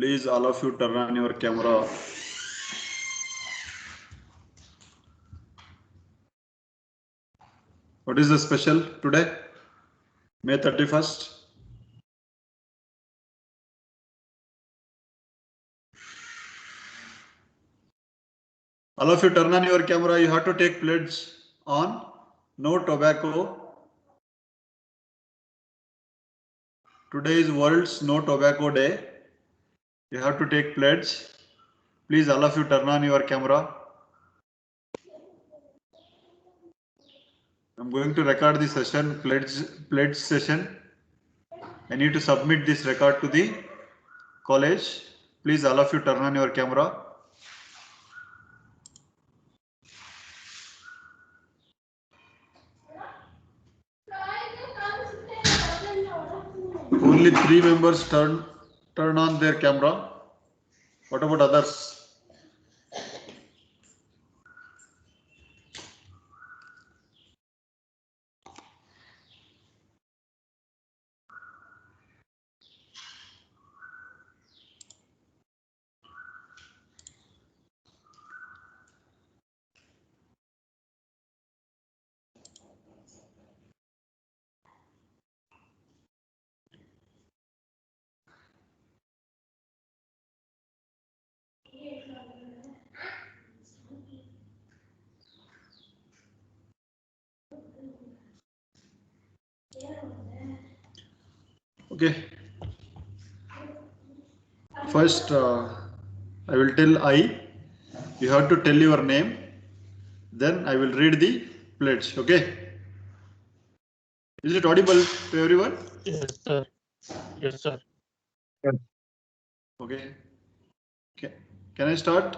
Please, all of you turn on your camera. What is the special today? May 31st. All of you turn on your camera. You have to take pledge on no tobacco. Today is World's No Tobacco Day. You have to take pledge. Please, all of you turn on your camera. I'm going to record the session, pledge session. I need to submit this record to the college. Please, all of you turn on your camera. Only 3 members turn on their camera. What about others? Okay. First, I will tell I. You have to tell your name. Then I will read the pledge. Okay. Is it audible to everyone? Yes, sir. Yes, sir. Okay. Can I start?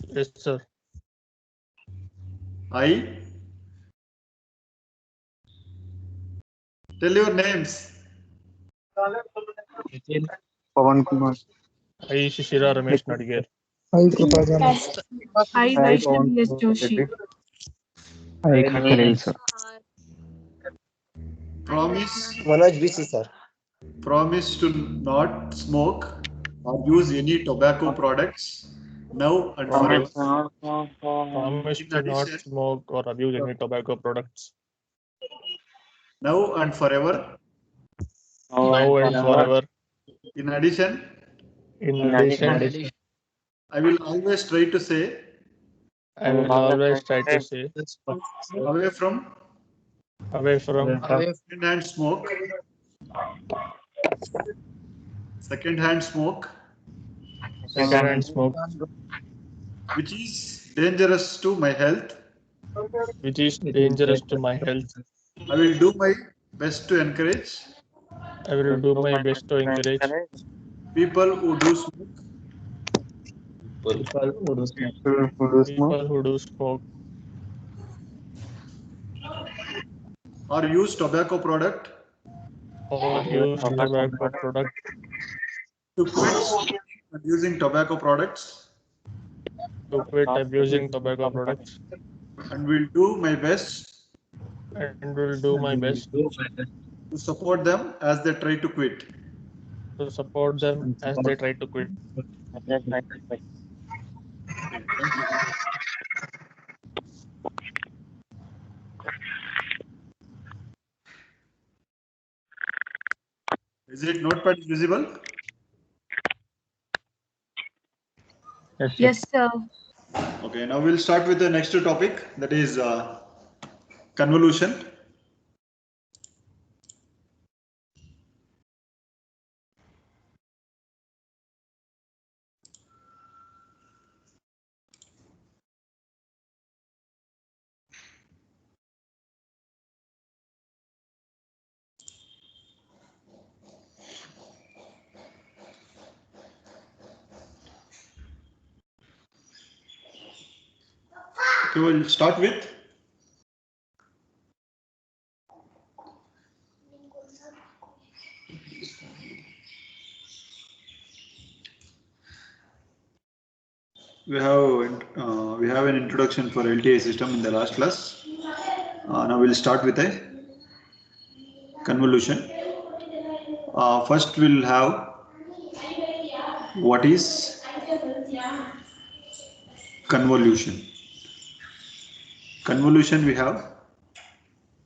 Yes, sir. I. Tell your names. Pawan Kumar. I, Shishira Ramesh Nadiger. I Krupajana. I, Vaishnavi S. Joshi. I Khalil sir. Promise. Manoj BC sir. Promise to not smoke or use any tobacco products now and forever. Promise to not smoke or abuse any tobacco products Now and forever. now and forever. In addition, In addition, I will always try to say I will always try to say away from second-hand smoke, second-hand smoke, second-hand smoke, which is dangerous to my health. which is dangerous to my health. I will do my best to encourage I will do my best to encourage people who do smoke people who do smoke or use tobacco product or use tobacco product to quit using tobacco products, to quit abusing tobacco products, and will do my best and will do my best to support them as they try to quit. to support them as they try to quit. Okay, thank you. Is it notepad visible? Yes, sir. Okay, now we'll start with the next topic, that is convolution. Okay, we'll start with we have an introduction for LTI system in the last class. Now we'll start with a convolution. First we'll have what is convolution. Convolution we have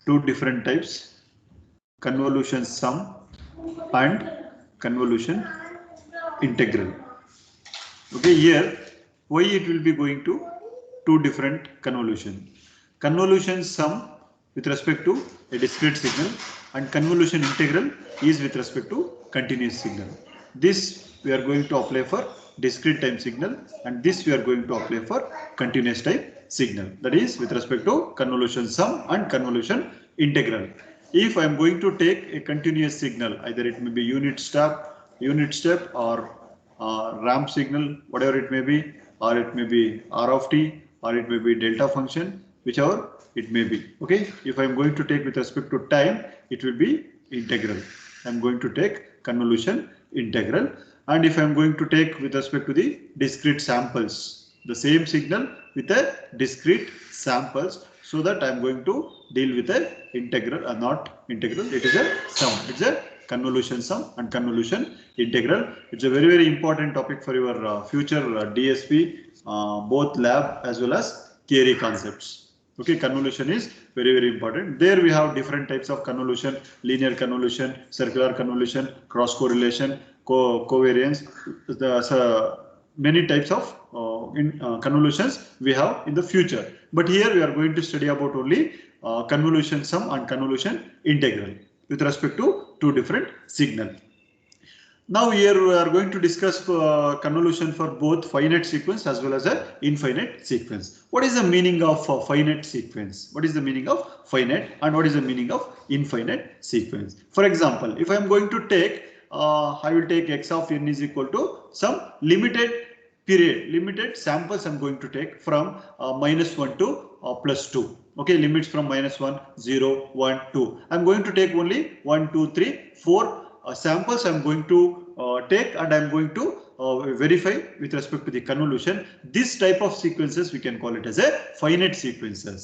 two different types, convolution sum and convolution integral. Okay, here why it will be going to two different convolution. Convolution sum with respect to a discrete signal and convolution integral is with respect to continuous signal. This we are going to apply for discrete time signal and this we are going to apply for continuous time signal. That is with respect to convolution sum and convolution integral. If I am going to take a continuous signal, either it may be unit step or ramp signal, whatever it may be, or it may be r of t, or it may be delta function, whichever it may be. Okay, if I am going to take with respect to time, it will be integral. I am going to take convolution integral. And if I am going to take with respect to the discrete samples, the same signal with a discrete samples, so that I am going to deal with a integral, not integral, it is a sum. It's a convolution sum and convolution integral. It's a very important topic for your future DSP, both lab as well as theory concepts. Okay, convolution is very important. There we have different types of convolution: linear convolution, circular convolution, cross correlation, covariance. Many types of convolutions we have in the future. But here we are going to study about only convolution sum and convolution integral with respect to two different signals. Now here we are going to discuss convolution for both finite sequence as well as a infinite sequence. What is the meaning of finite sequence? What is the meaning of finite and what is the meaning of infinite sequence? For example, if I am going to take, I will take x of n is equal to some limited period, limited samples I am going to take from -1 to +2. Okay, limits from -1, 0, 1, 2. I am going to take only 1, 2, 3, 4 samples I am going to take and I am going to verify with respect to the convolution. This type of sequences we can call it as a finite sequences.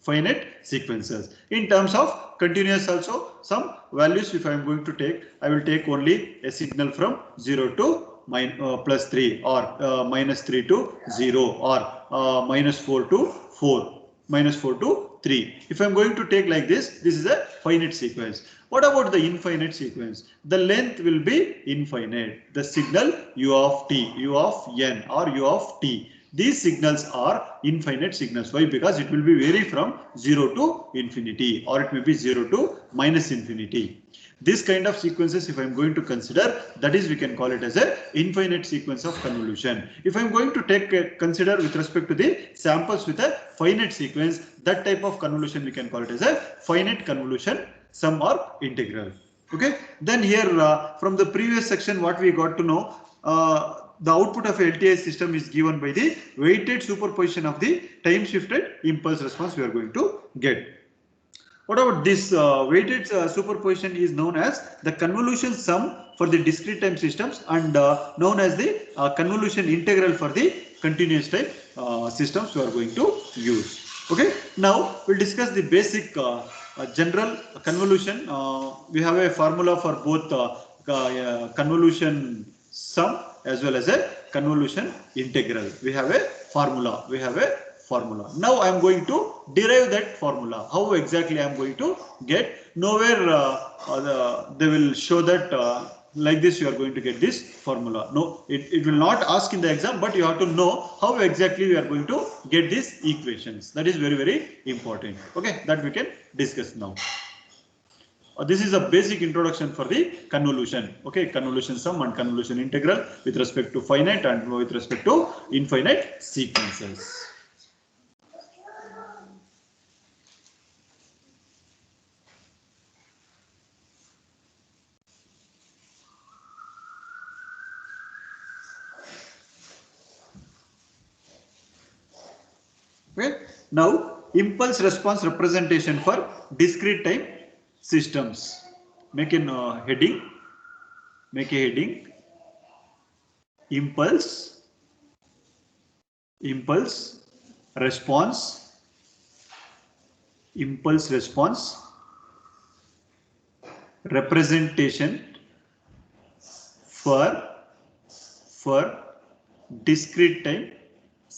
Finite sequences. In terms of continuous also, some values if I am going to take, I will take only a signal from 0 to +3 or -3 to 0 or -4 to 4, -4 to 3. If I am going to take like this is a finite sequence. What about the infinite sequence? The length will be infinite. The signal u of t, u of n or u of t. These signals are infinite signals. Why? Because it will be vary from 0 to infinity or it may be 0 to -infinity. This kind of sequences if I am going to consider, that is we can call it as a infinite sequence of convolution. If I am going to consider with respect to the samples with a finite sequence, that type of convolution we can call it as a finite convolution sum or integral. Okay, then here from the previous section what we got to know, the output of a LTI system is given by the weighted superposition of the time shifted impulse response we are going to get. What about this weighted superposition is known as the convolution sum for the discrete time systems and known as the convolution integral for the continuous time systems we are going to use. Okay, now we'll discuss the basic general convolution. We have a formula for both convolution sum as well as a convolution integral. We have a formula. Now I am going to derive that formula. How exactly I am going to get? Nowhere they will show that like this you are going to get this formula. No, it will not ask in the exam, but you have to know how exactly we are going to get these equations. That is very important. Okay, that we can discuss now. This is a basic introduction for the convolution. Okay, convolution sum and convolution integral with respect to finite and with respect to infinite sequences. Okay. Now, impulse response representation for discrete time systems. Make a heading. Impulse response. Representation for discrete time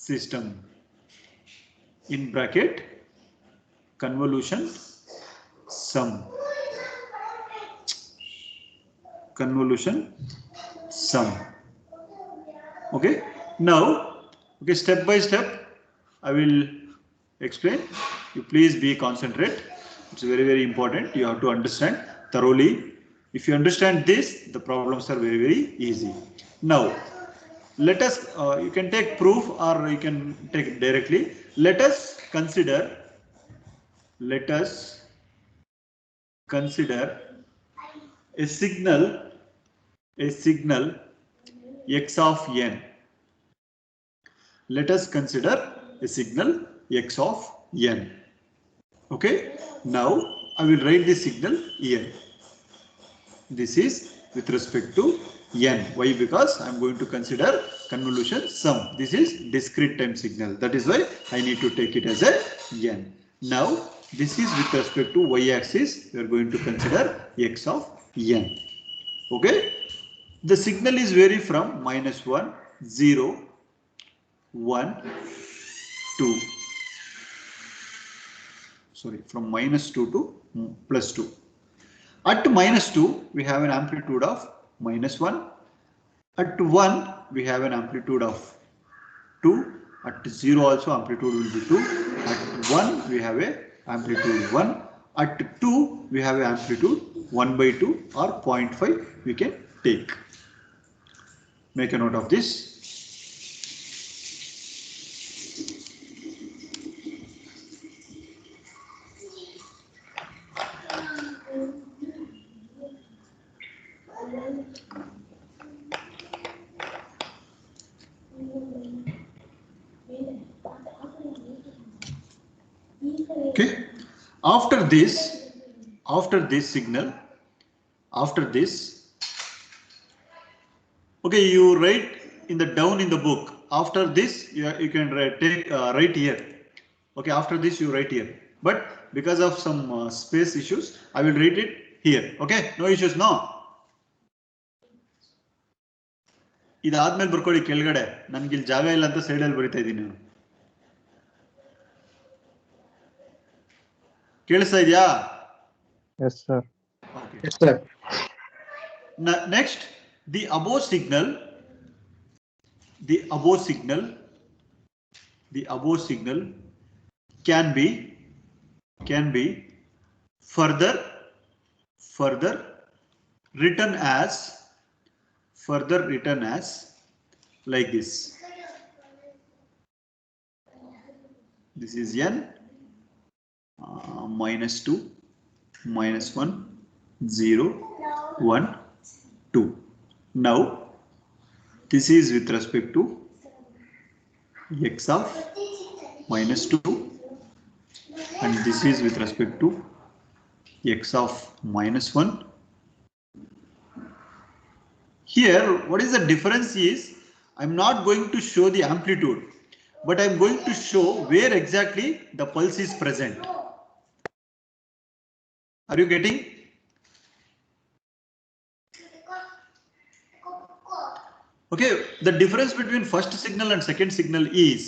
system. In bracket convolution sum. Convolution sum. Okay. Now, okay, step by step, I will explain. You please be concentrate. It's very important. You have to understand thoroughly. If you understand this, the problems are very easy. Now, let us. You can take proof or you can take it directly. Let us consider. Let us consider a signal x of n. Let us consider a signal x of n. Okay. Now I will write the signal n. This is with respect to n. Why? Because I am going to consider convolution sum. This is discrete time signal. That is why I need to take it as a n. Now this is with respect to y-axis. We are going to consider x of n. Okay. The signal is vary from -1, 0, 1, 2. Sorry, from -2 to +2. At -2, we have an amplitude of -1. At 1, we have an amplitude of 2. At 0 also amplitude will be 2. At 1, we have a amplitude 1. At 2, we have a amplitude 1/2 or 0.5 we can take. Make a note of this. Okay. After this signal, after this, okay, you write in the down in the book. After this, you can write here. Okay, after this you write here. But because of some space issues, I will write it here. Okay, no issues, no. ಇದಾದ್ಮೇಲೆ ಬರ್ಕೊಳ್ಳಿ ಕೆಳಗಡೆ ನನಗೆ ಇಲ್ಲಿ ಜಾಗ ಇಲ್ಲ ಅಂತ side ಅಲ್ಲಿ ಬರಿತಾ ಇದ್ದೀನಿ ನಾನು. ಕೇಳಿಸ್ತಾ ಇದೆಯಾ? Yes, sir. Okay. Yes, sir. Next, the above signal can be further written as like this. This is n -2, -1, 0, 1, 2. Now this is with respect to x of -2 and this is with respect to x of -1. Here what is the difference is I'm not going to show the amplitude, but I'm going to show where exactly the pulse is present. Are you getting? Okay, the difference between first signal and second signal is,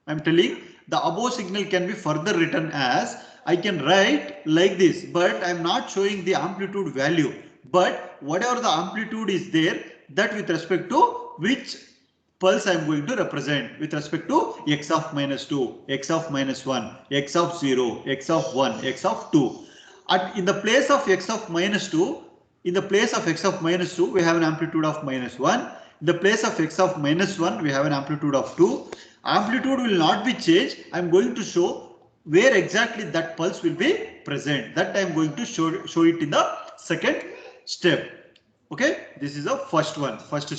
I'm telling the above signal can be further written as, I can write like this, but I'm not showing the amplitude value, but whatever the amplitude is there, that with respect to which pulse I'm going to represent with respect to x of -2, x of -1, x of 0, x of 1, x of 2. In the place of x of -2, we have an amplitude of -1. In the place of x of -1, we have an amplitude of 2. Amplitude will not be changed. I'm going to show where exactly that pulse will be present. That I'm going to show it in the second step. Okay, this is the first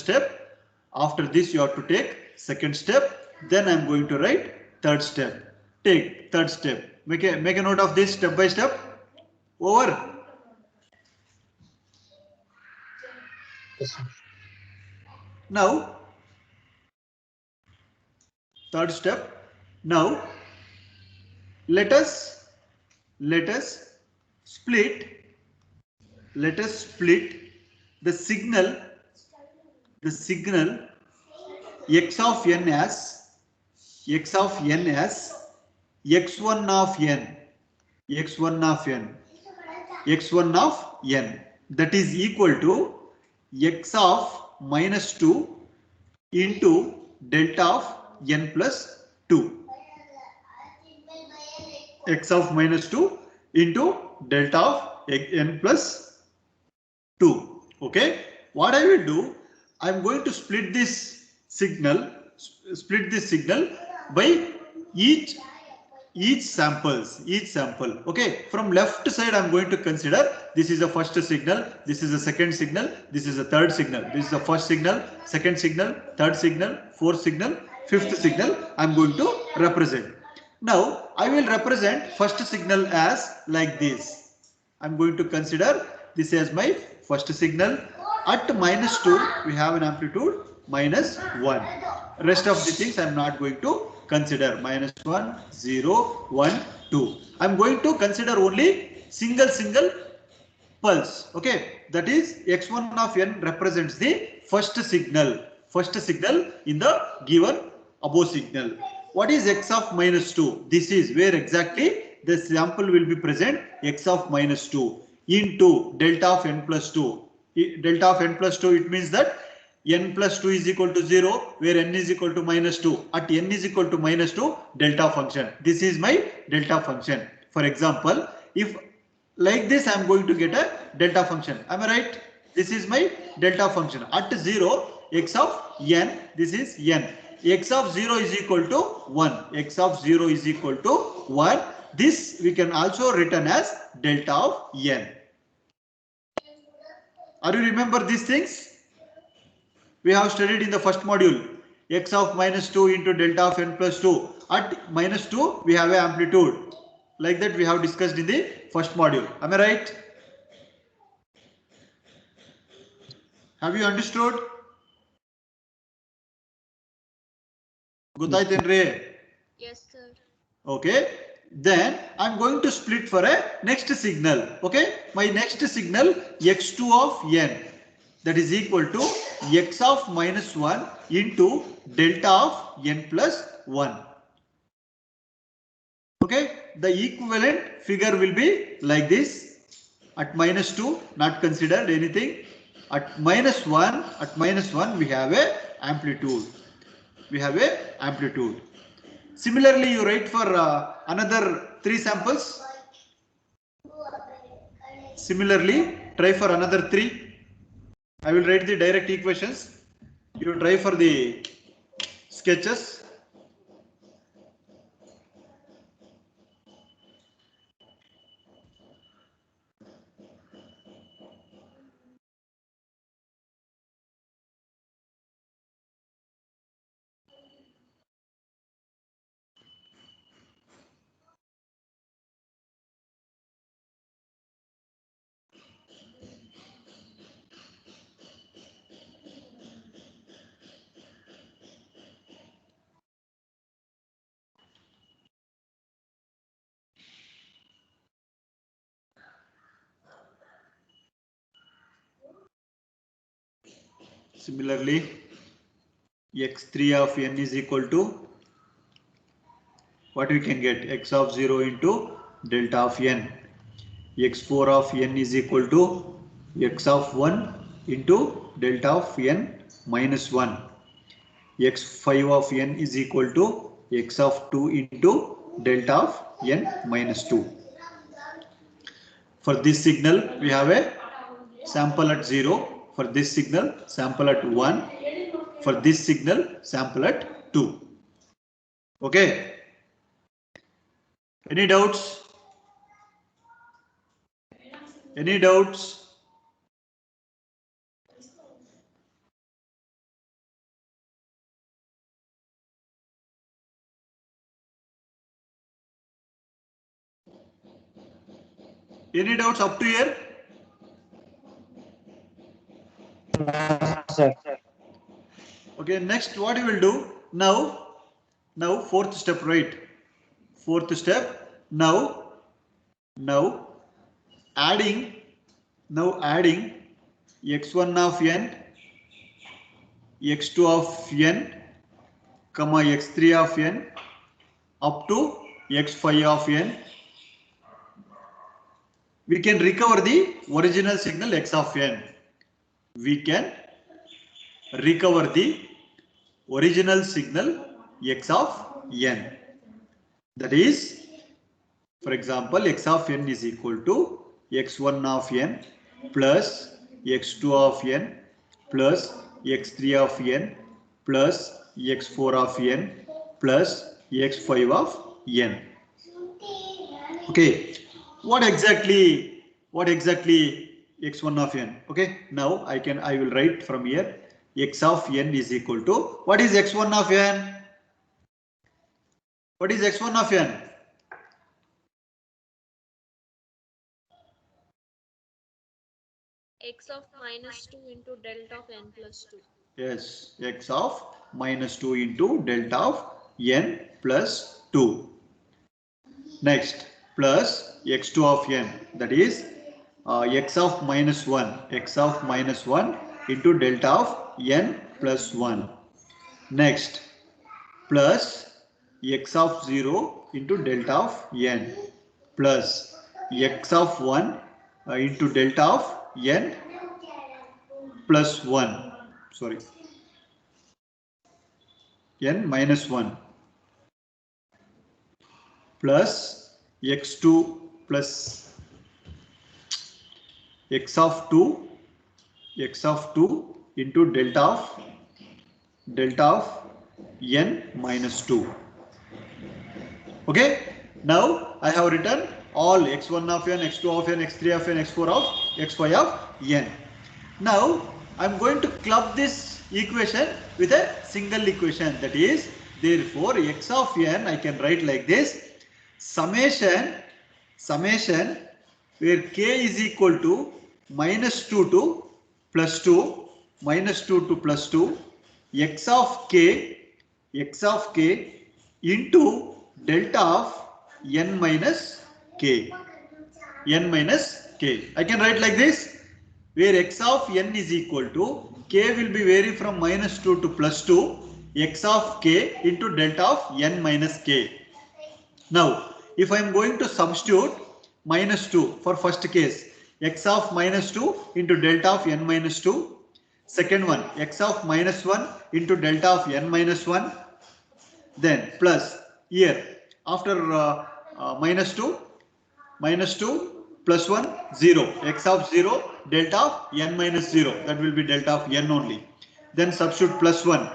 step. After this you have to take second step. Then I'm going to write third step. Take third step. Make a note of this step by step. Over. Yes, sir. Now, third step. Now, let us split the signal the signal x of n as x1 of n, x1 of n, x1 of n, that is equal to x of minus 2 into delta of n plus 2. X of minus 2 into delta of n plus 2. Okay, what I will do, I am going to split this signal by each sample. Okay, from left side I am going to consider this is the first signal, this is the second signal, this is the third signal, this is the first signal, second signal, third signal, fourth signal, fifth signal I am going to represent. Now I will represent first signal as like this. I am going to consider this as my first signal. At minus 2 we have an amplitude minus 1. Rest of the things I am not going to consider. Minus 1, 0, 1, 2. I am going to consider only single pulse. Okay, that is x1 of n represents the first signal in the given above signal. What is x of minus 2? This is where exactly the sample will be present. X of minus 2 into delta of n plus 2. Delta of n plus 2, it means that n plus 2 is equal to 0, where n is equal to minus 2. At n is equal to minus 2, delta function. This is my delta function. For example, if like this I am going to get a delta function. Am I right? This is my delta function. At 0, x of n, this is n. X of 0 is equal to 1. X of 0 is equal to 1. This we can also written as delta of n. Are you remember these things? We have studied in the first module. X of minus 2 into delta of n plus 2. At minus 2 we have an amplitude. Like that we have discussed in the first module. Am I right? Have you understood? Yes, sir. Okay. Then I am going to split for a next signal. Okay. My next signal x2 of n, that is equal to x of minus 1 into delta of n plus 1. Okay. The equivalent figure will be like this. At minus 2 not considered anything. At minus 1 we have a amplitude. Similarly, you write for another 3 samples. Similarly, try for another 3. I will write the direct equations. You try for the sketches. Similarly, x3 of n is equal to what we can get? X of 0 into delta of n. x4 of n is equal to x of 1 into delta of n minus 1. x5 of n is equal to x of 2 into delta of n minus 2. For this signal, we have a sample at 0. For this signal, sample at 1. For this signal, sample at 2. Okay. Any doubts? Any doubts? Any doubts up to here? Sir. Okay, next what you will do now fourth step, right? Fourth step. Now adding x1 of n x2 of n, comma x3 of n up to x5 of n. We can recover the original signal x of n. We can recover the original signal x of n. That is, for example, x of n is equal to x1 of n plus x2 of n plus x3 of n plus x4 of n plus x5 of n. Okay, what exactly x1 of n? Okay, now I will write from here x of n is equal to, what is x1 of n? What is x1 of n? X of minus 2 into delta of n plus 2. Yes, x of minus 2 into delta of n plus 2. Next, plus x2 of n, that is x of minus 1, x of minus 1 into delta of n plus 1. Next, plus x of 0 into delta of n plus x of 1 into delta of n plus 1. Sorry, n minus 1 plus x2 plus x of 2 into delta of n minus 2. Okay, now I have written all x1 of n, x2 of n, x3 of n, x4 of x5 of n. Now I am going to club this equation with a single equation, that is, therefore x of n I can write like this: summation where k is equal to minus 2 to plus 2, minus 2 to plus 2, x of k into delta of n minus k. I can write like this, where x of n is equal to, k will be vary from minus 2 to plus 2, x of k into delta of n minus k. Now, if I am going to substitute minus 2 for first case, x of minus 2 into delta of n minus 2. Second one, x of minus 1 into delta of n minus 1. Then plus here, after minus 2 plus 1, 0. X of 0, delta of n minus 0. That will be delta of n only. Then substitute plus 1.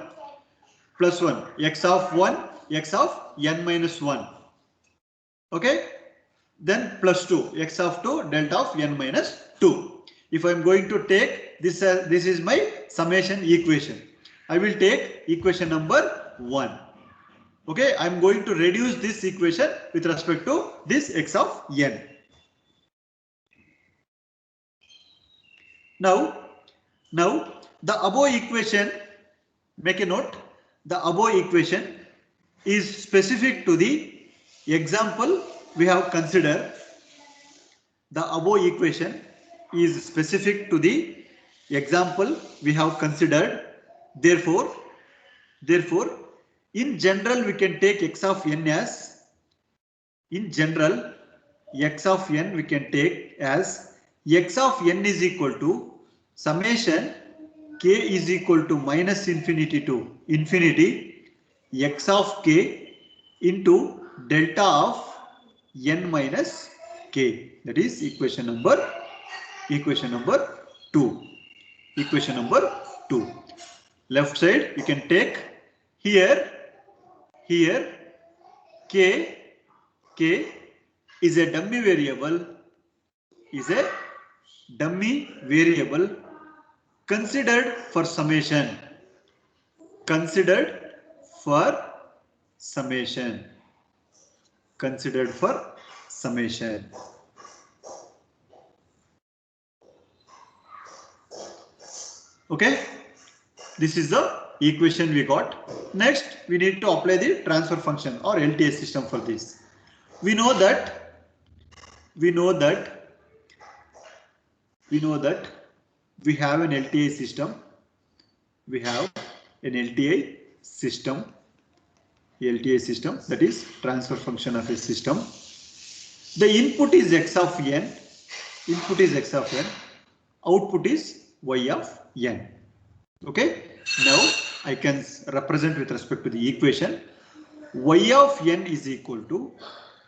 X of 1, x of n minus 1. Okay. Then plus 2, x of 2, delta of n minus 2. If I am going to take this, this is my summation equation. I will take equation number 1. Okay, I am going to reduce this equation with respect to this x of n. Now the above equation, make a note, the above equation is specific to the example we have considered. The above equation is specific to the example we have considered. Therefore, in general we can take x of n as, x of n we can take as x of n is equal to summation k is equal to minus infinity to infinity x of k into delta of n minus k. That is equation number 2. Equation number 2. Left side you can take here k is a dummy variable, considered for summation. Okay, this is the equation we got. Next we need to apply the transfer function or LTI system for this. We know that we have an LTI system. We have an LTI system. LTI system, that is transfer function of a system. The input is x of n. Input is x of n. Output is y of n. Okay. Now I can represent with respect to the equation. Y of n is equal to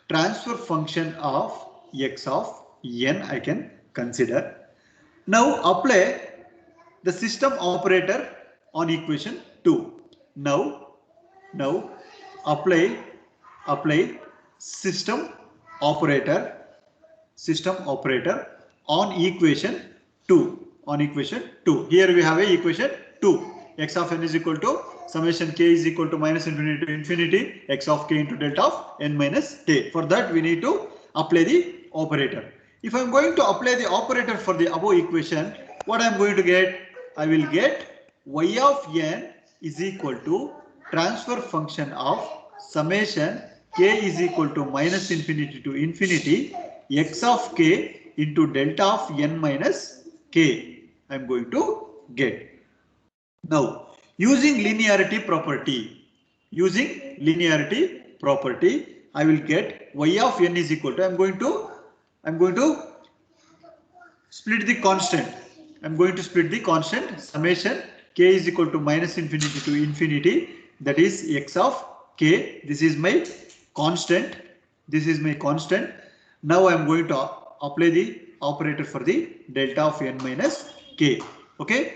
transfer function of x of n. I can consider. Now apply the system operator on equation 2. Now apply system operator on equation 2. Here we have a equation 2. X of n is equal to summation k is equal to minus infinity to infinity x of k into delta of n minus k. For that we need to apply the operator. If I am going to apply the operator for the above equation, what I am going to get? I will get y of n is equal to transfer function of summation k is equal to minus infinity to infinity x of k into delta of n minus k. I am going to get. Now using linearity property, I will get y of n is equal to, I am going to split the constant. Summation k is equal to minus infinity to infinity, that is x of k. This is my constant. Now I am going to apply the operator for the delta of n minus k. Okay.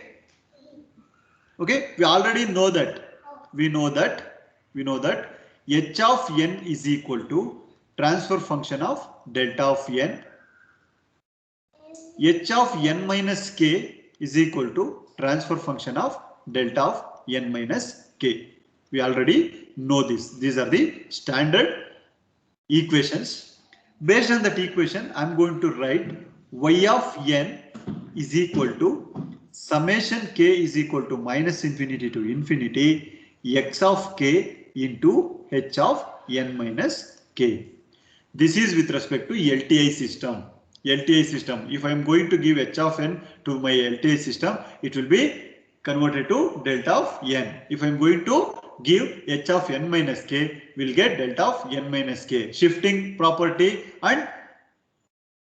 We already know that. We know that h of n is equal to transfer function of delta of n. H of n minus k is equal to transfer function of delta of n minus k. We already know this. These are the standard equations. Based on that equation, I am going to write y of n is equal to summation k is equal to minus infinity to infinity x of k into h of n minus k. This is with respect to LTI system. If I am going to give h of n to my LTI system, it will be converted to delta of n. If I am going to give h of n minus k, we will get delta of n minus k. Shifting property and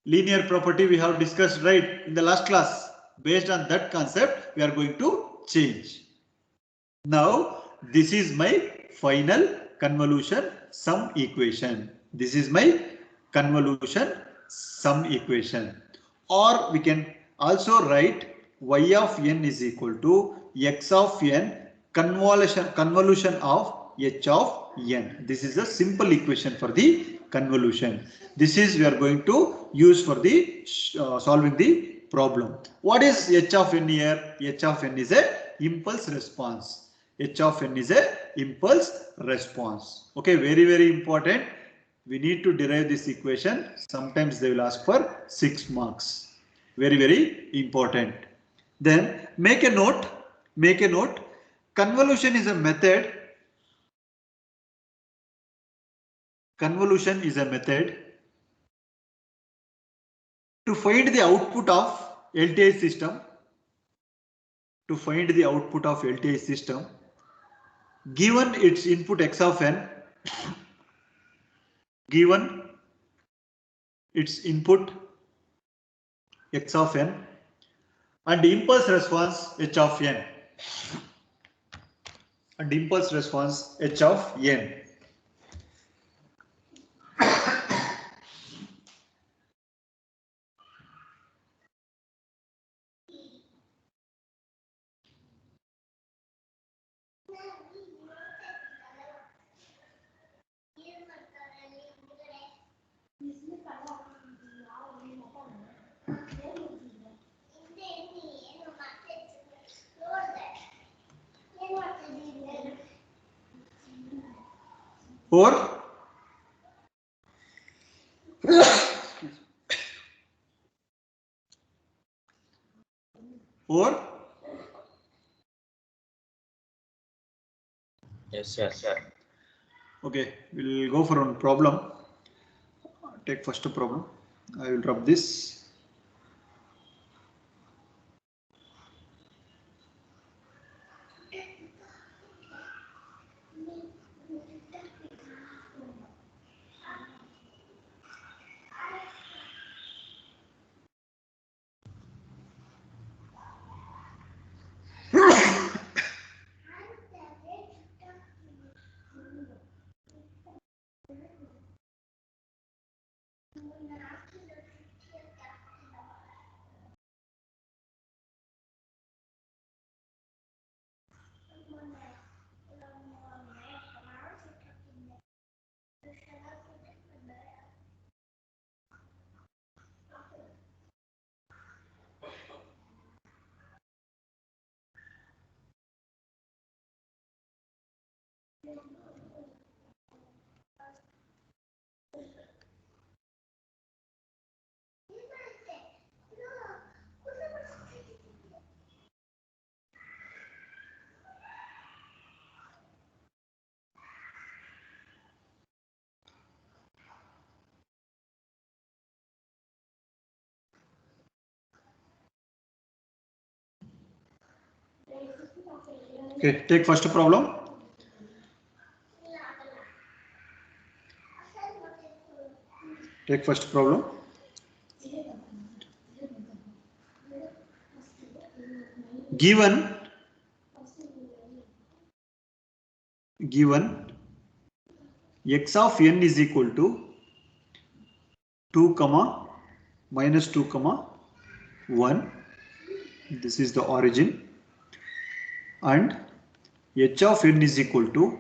linear property we have discussed right in the last class. Based on that concept, we are going to change. Now this is my final convolution sum equation. Or we can also write y of n is equal to x of n convolution of h of n. This is a simple equation for the convolution. This is we are going to use for the solving the problem. What is h of n here? H of n is a impulse response. Okay, very important. We need to derive this equation. Sometimes they will ask for 6 marks. Very important. Then make a note. Convolution is a method. To find the output of LTI system. Given its input x of n. And impulse response h of n. Or Yes, sir. okay, we'll go for one problem. Take first problem. I will drop this. Okay, take first problem. Take first problem. Given x of n is equal to 2 comma minus 2 comma 1. This is the origin, and h of n is equal to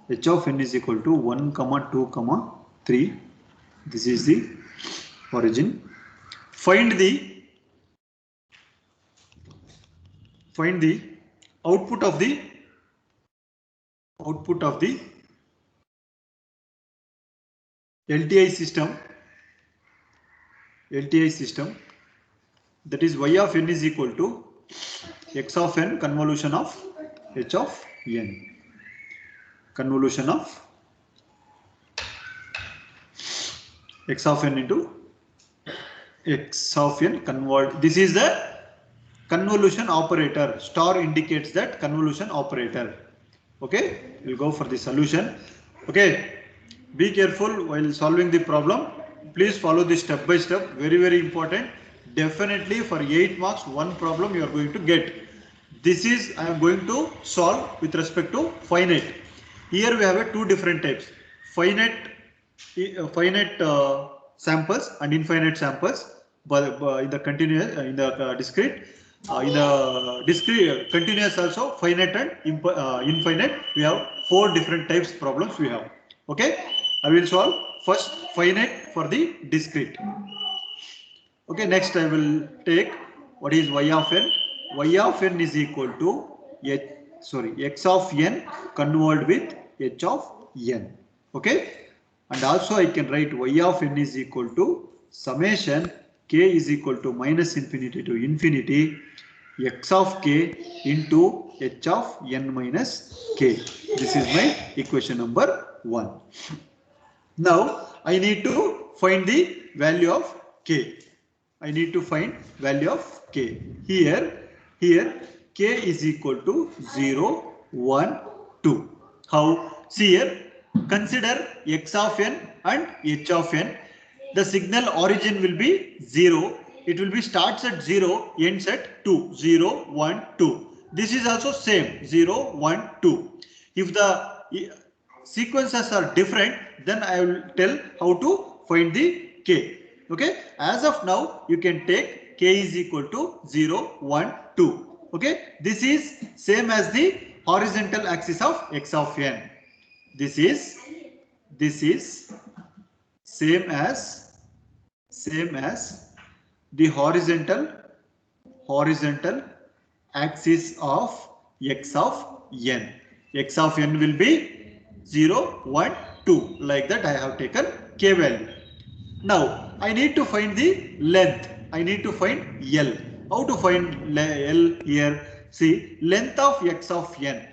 1 comma 2 comma 3. This is the origin. Find the output of the LTI system. That is y of n is equal to x of n convolution of h of n. Convolution of x of n into x of n convert. This is the convolution operator. Star indicates that convolution operator. Okay, we'll go for the solution. Okay, be careful while solving the problem. Please follow this step by step. Very, very important. Definitely for 8 marks, one problem you are going to get. This is I am going to solve with respect to finite. Here we have two different types: finite samples and infinite samples. But in the continuous, in the discrete, continuous also, finite and infinite. We have 4 different types problems we have. Okay, I will solve first finite for the discrete. Okay, next I will take what is y of n. Y of n is equal to x of n convolved with h of n. Okay, and also I can write y of n is equal to summation k is equal to minus infinity to infinity x of k into h of n minus k. This is my equation number 1. Now I need to find the value of k. Here k is equal to 0, 1, 2. How? See here, consider x of n and h of n. The signal origin will be 0. It will be starts at 0, ends at 2. 0, 1, 2. This is also same, 0, 1, 2. If the sequences are different, then I will tell how to find the k. Okay, as of now you can take k is equal to 0, 1, 2. Okay, this is same as the horizontal axis of x of n. This is same as the horizontal axis of x of n. X of n will be 0, 1, 2. Like that I have taken k value. Now I need to find the length. I need to find L. How to find L here? See, length of x of n.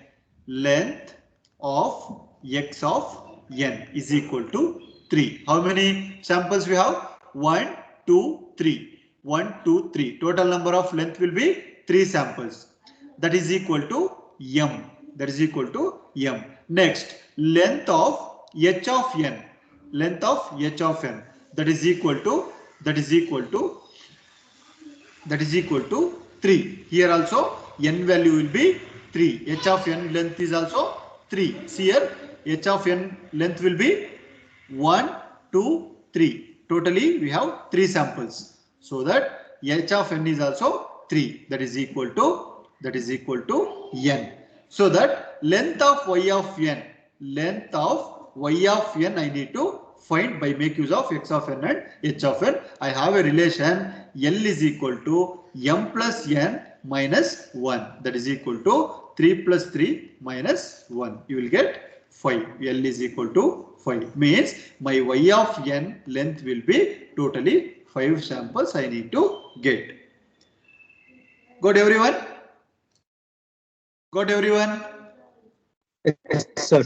Length of x of n is equal to 3. How many samples we have? 1, 2, 3. 1, 2, 3. Total number of length will be 3 samples. That is equal to m. Next, length of h of n. That is equal to 3. Here also n value will be 3. H of n length is also 3. See here, h of n length will be 1, 2, 3. Totally we have 3 samples. So that h of n is also 3. That is equal to n. So that length of y of n, I need to find by make use of x of n and h of n. I have a relation L is equal to m plus n minus 1. That is equal to 3 plus 3 minus 1. You will get 5. L is equal to 5. Means my y of n length will be totally 5 samples I need to get. Got everyone? Got everyone? Yes, sir.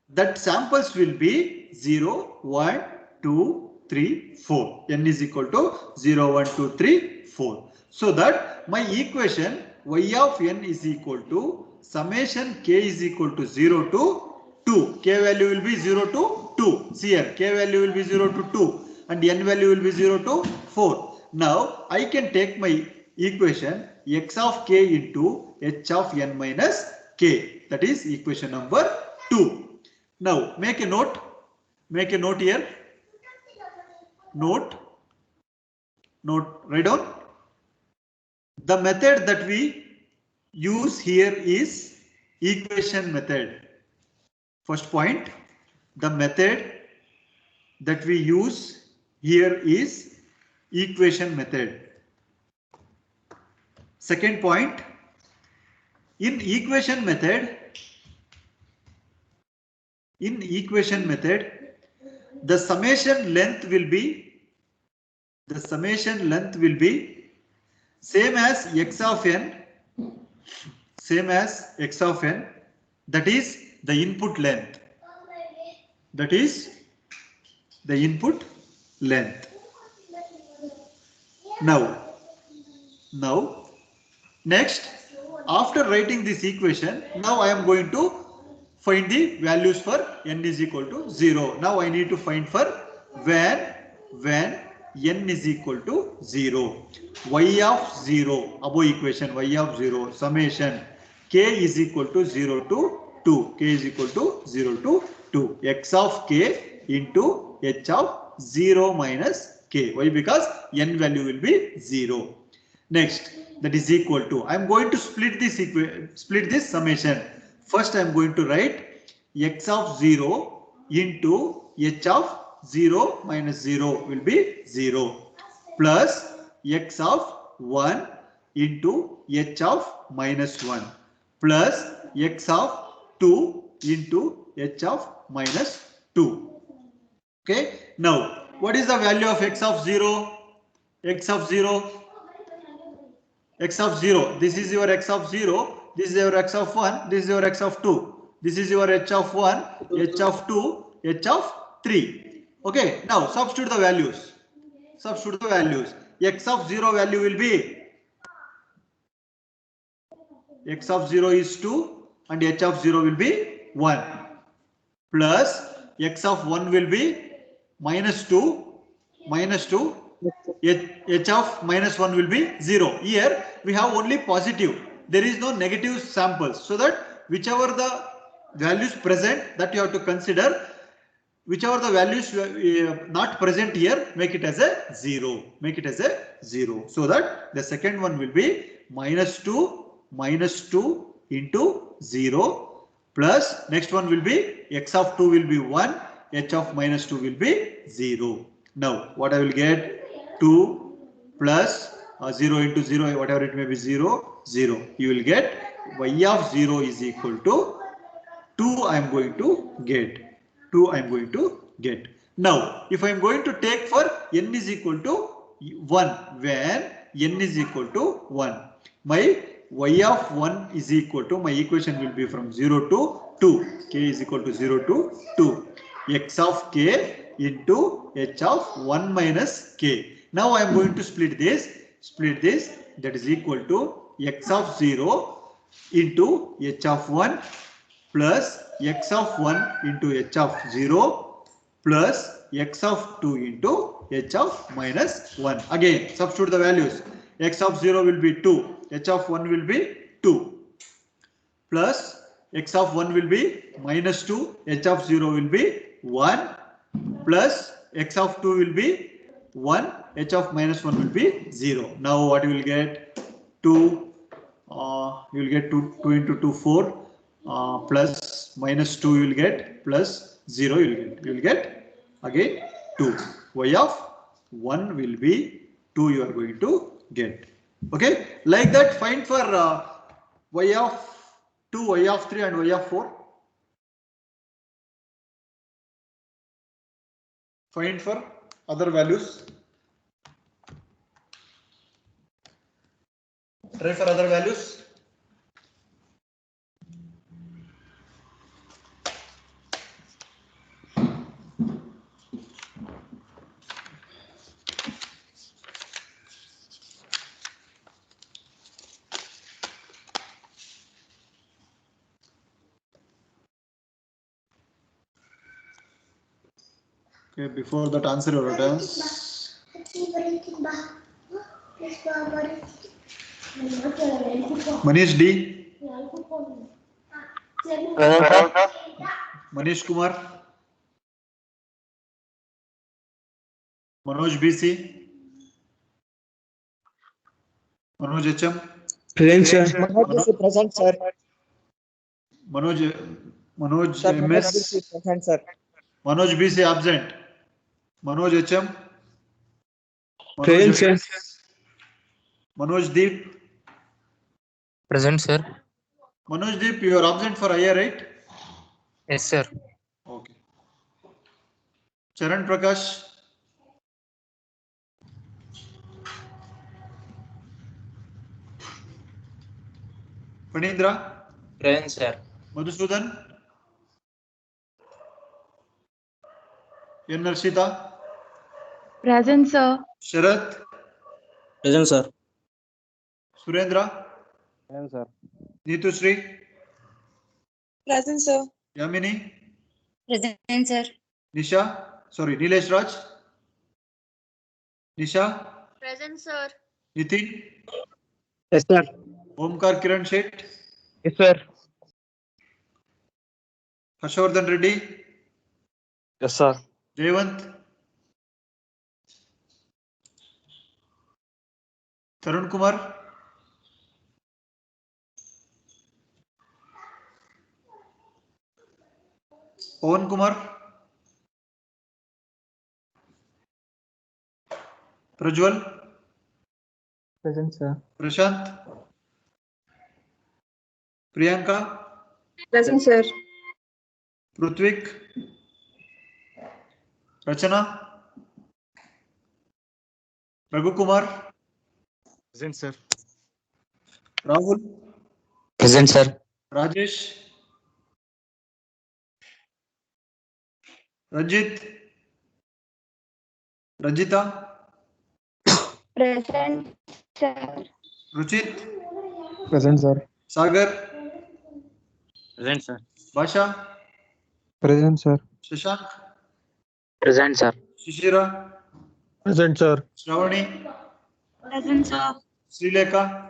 That samples will be 0, 1, 2, 3, 4. N is equal to 0, 1, 2, 3, 4. So that my equation y of n is equal to summation k is equal to 0 to 2. K value will be 0 to 2. See here, k value will be 0 to 2 and n value will be 0 to 4. Now I can take my equation x of k into h of n minus k. That is equation number 2. Now make a note here. Note, write down. The method that we use here is equation method. First point, the method that we use here is equation method. Second point, in equation method, the summation length will be same as x of n, that is the input length. Now next, after writing this equation, now I am going to find the values for n is equal to 0. Now I need to find for when n is equal to 0. Y of 0, above equation y of 0, summation k is equal to 0 to 2. K is equal to 0 to 2. X of k into h of 0 minus k. Why? Because n value will be 0. Next, that is equal to, I am going to split this summation. First I am going to write x of 0 into h of 0 minus 0 will be 0 plus x of 1 into h of minus 1 plus x of 2 into h of minus 2. Okay. Now, what is the value of x of 0? X of 0. This is your x of 0. This is your x of 1. This is your x of 2. This is your h of 1, h of 2, h of 3. Okay. Now substitute the values. X of 0 value will be, x of 0 is 2 and h of 0 will be 1 plus x of 1 will be minus 2, h of minus 1 will be 0. Here we have only positive. There is no negative samples. So that whichever the values present, that you have to consider. Whichever the values not present here, make it as a 0. So that the second one will be minus 2 into 0 plus next one will be x of 2 will be 1, h of minus 2 will be 0. Now what I will get? 2 plus 0 into 0, whatever it may be, 0. You will get y of 0 is equal to 2. I am going to get. Now, if I am going to take for n is equal to 1, when n is equal to 1, my y of 1 is equal to, my equation will be from 0 to 2. K is equal to 0 to 2. X of k into h of 1 minus k. Now I am going to split this. That is equal to x of 0 into h of 1 plus x of 1 into h of 0 plus x of 2 into h of minus 1. Again substitute the values. X of 0 will be 2, h of 1 will be 2 plus x of 1 will be minus 2, h of 0 will be 1 plus x of 2 will be 1, h of minus 1 will be 0. Now what you will get? 2, you will get 2 into 2, 4, plus minus 2 you will get, plus 0 you will get again 2. Y of 1 will be 2 you are going to get. Okay, like that find for y of 2, y of 3 and y of 4. Find for other values. Try for other values. Okay, before that answer your returns. Manish D. Manish Kumar. Manoj BC. Manoj HM. Present, sir. Present, sir. Manoj Sir, MS. present, sir. Manoj BC absent. Manoj HM. Present, sir. Manoj Deep. Present, sir. Manoj Deep, you are absent for IA, right? Yes, sir. Okay. Charan Prakash. Panindra. Present, sir. Madhusudan. N. Narshita. Present, sir. Sharath. Present, sir. Surendra. Present, sir. Neetu Sri. Present, sir. Yamini. Present, sir. Nisha. Sorry, Nilesh Raj. Nisha. Present, sir. Nitin. Yes, sir. Omkar Kiran Shet. Yes, sir. Harshvardhan Reddy. Yes, sir. Jayavant. Tarun Kumar. Pawan Kumar. Prajwal. Present, sir. Prashant. Priyanka. Present, sir. Pruthvik. Rachana. Raghu Kumar. Present, sir. Rahul. Present, sir. Rajesh. Ranjit. Ranjita. Present, sir. Ruchit. Present, sir. Sagar. Present, sir. Basha. Present, sir. Shashank. Present, sir. Shishira. Present, sir. Shravani. Present, sir. Srilekha.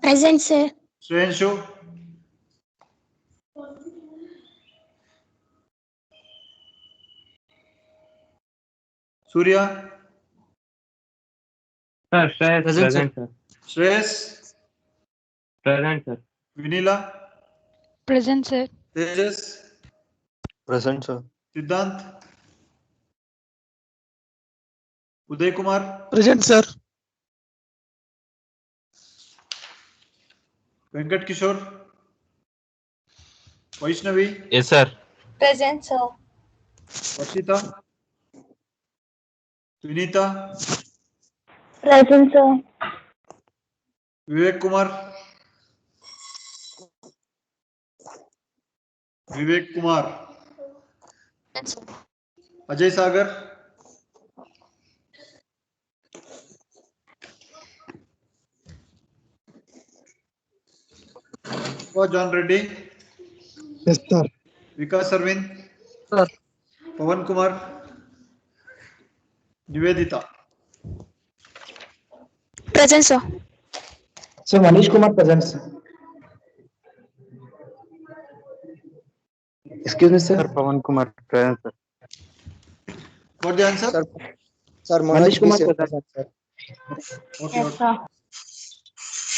Present, sir. Shreyanshu. Surya. Sir, Present, sir. Shreyas. Present, sir. Vinila. Present, sir. Tejas. Present, sir. Siddhant. Uday Kumar. Present, sir. Venkat Kishore. Vaishnavi. Yes, sir. Present, sir. Varshita. Vinita. Present, sir. Vivek Kumar. Vivek Kumar. Ajay Sagar. John Reddy. Yes, sir. Vikas Arvind. Sir. Pawan Kumar. Nivedita. Present, sir. So Manish Kumar present, sir. Excuse me, sir. Pawan Kumar. Present, sir. What the answer? Sir. Sir, Manish Kumar present, sir. Okay. Yes, sir.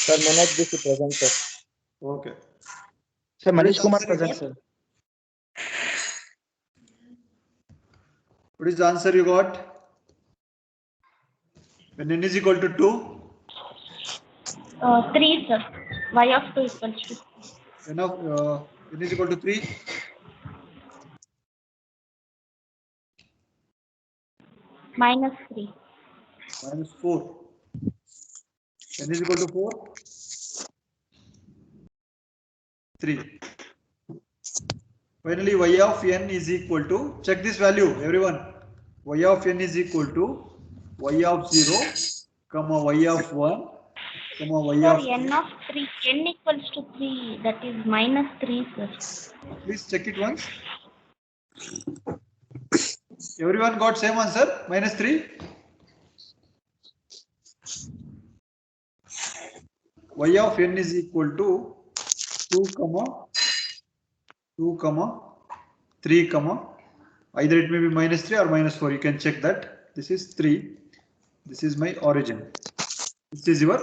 Sir, Manoj BC present, sir. Okay. Sir, Manish Which Kumar answer you present, got? sir. What is the answer you got? When n is equal to 2, 3, sir. Y of 2 equals to n is equal to 3. -3. Minus 4. N is equal to 4. 3. Finally, y of n is equal to, check this value, everyone. Y of n is equal to y of 0, comma y of 1, comma y Sir, of 2. n of 3. N equals to 3. That is -3, sir. Please check it once. Everyone got same answer, -3. Y of n is equal to 2, 3, either it may be -3 or -4. You can check that. This is 3. This is my origin. This is your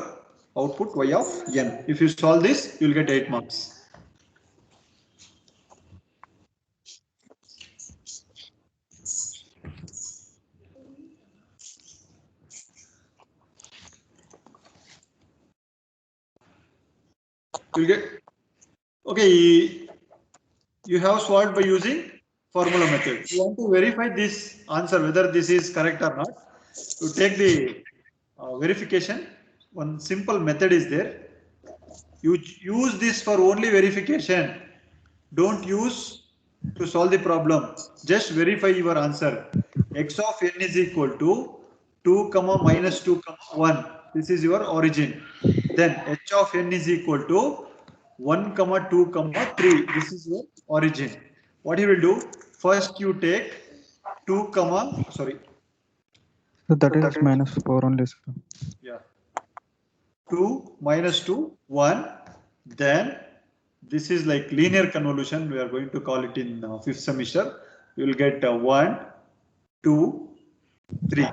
output y of n. If you solve this, you will get 8 marks. You will get, okay, you have solved by using formula method. You want to verify this answer, whether this is correct or not. To take the verification, one simple method is there. You use this for only verification. Don't use to solve the problem. Just verify your answer. X of n is equal to 2, -2, 1. This is your origin. Then h of n is equal to 1, 2, 3. This is your origin. What you will do? First you take 2, sorry. So that is -4 only, sir. Yeah. 2, -2, 1. Then this is like linear convolution. We are going to call it in 5th semester. You will get 1, 2, 3.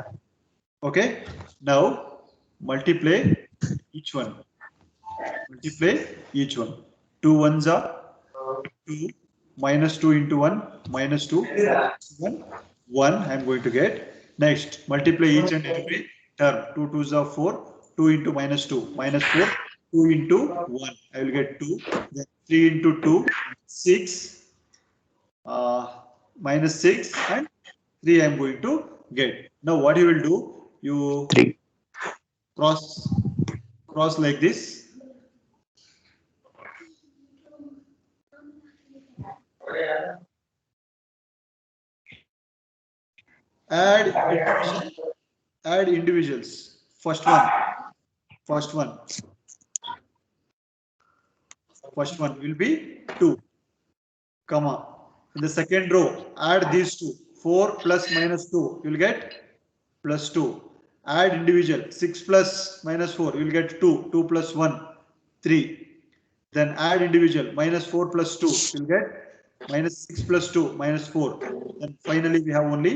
Okay. Now multiply each one. Multiply each one. 2 ones are 2, -2 into 1, -2, 1, 1. I am going to get. Next, multiply each and every term. 2 twos are 4, 2 into -2, -4, 2 into 1. I will get 2. Then 3 into 2, 6, -6, and 3 I am going to get. Now what you will do? You 3. cross like this. Add individuals. First one will be 2, comma. In the second row, add these two. 4 plus -2, you will get +2. Add individual. 6 plus -4, you will get 2. 2 plus 1, 3. Then add individual. -4 plus 2, you will get -6 plus 2, -4. And finally, we have only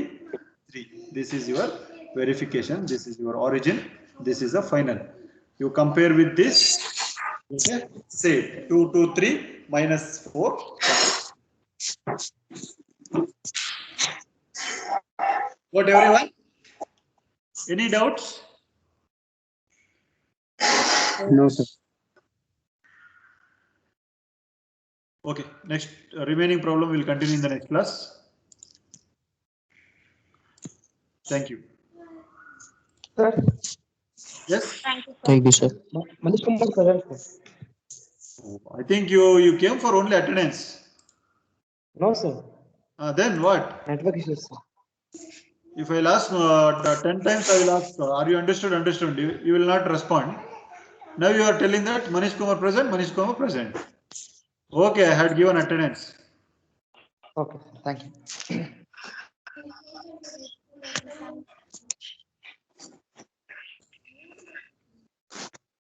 3. This is your verification. This is your origin. This is the final. You compare with this. Okay. Say 2, 2, 3, -4. What, everyone? Any doubts? No, sir. Okay. Next remaining problem will continue in the next class. Thank you. Sir, Yes. Thank you, sir. Thank you, sir. Manish Kumar present, sir. I think you came for only attendance. No, sir. Then what? Network issues, sir. If I'll ask 10 times, I will ask, are you understood? Understood. You will not respond. Now you are telling that Manish Kumar present, Manish Kumar present. Okay, I had given attendance. Okay, thank you.